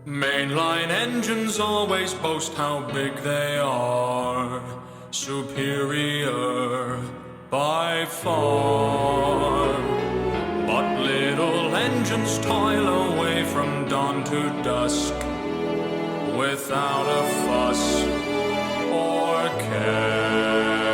Mainline engines always boast how big they are, superior by far. But little engines toil away from dawn to dusk, without a fuss or care.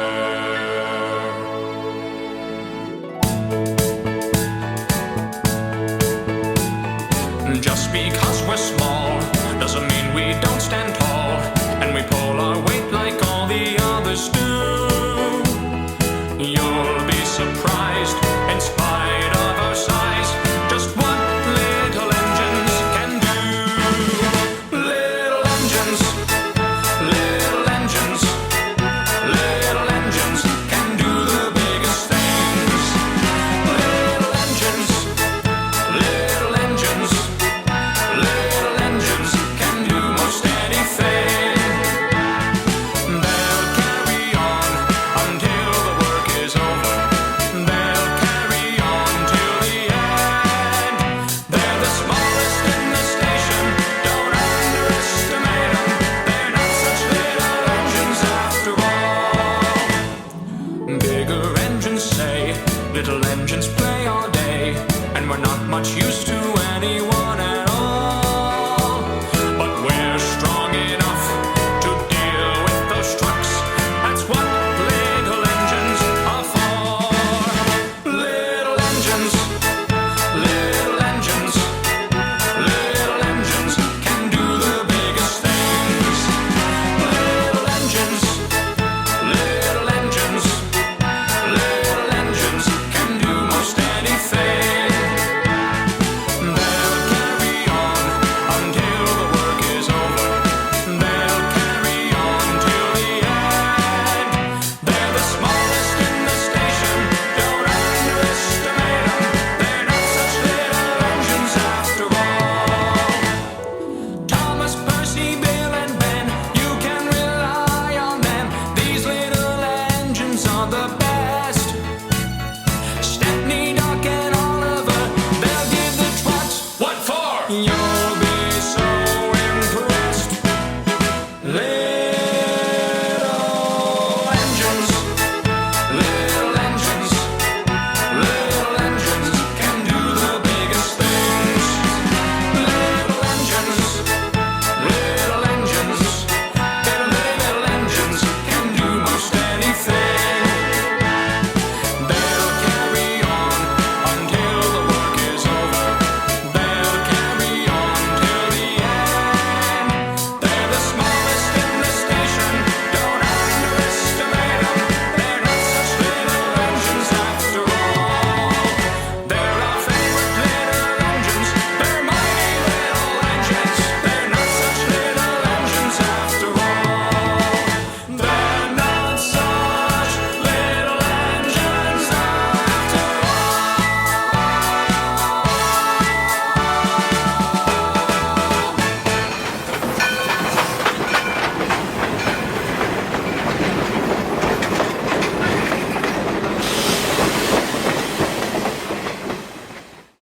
Just because we're small doesn't mean we don't stand tall, and we pull our weight like all the others do. You'll be surprised, in spite of our size, just what little engines can do. Little engines, little engines, little engines can do the biggest things. Little engines, little engines, little engines can do most anything. They'll carry on until the work is over. They'll carry on till the end. They're the smallest in the station, don't underestimate them. They're not such little engines after all. Bigger engines say little engines play all day, and we're not much used to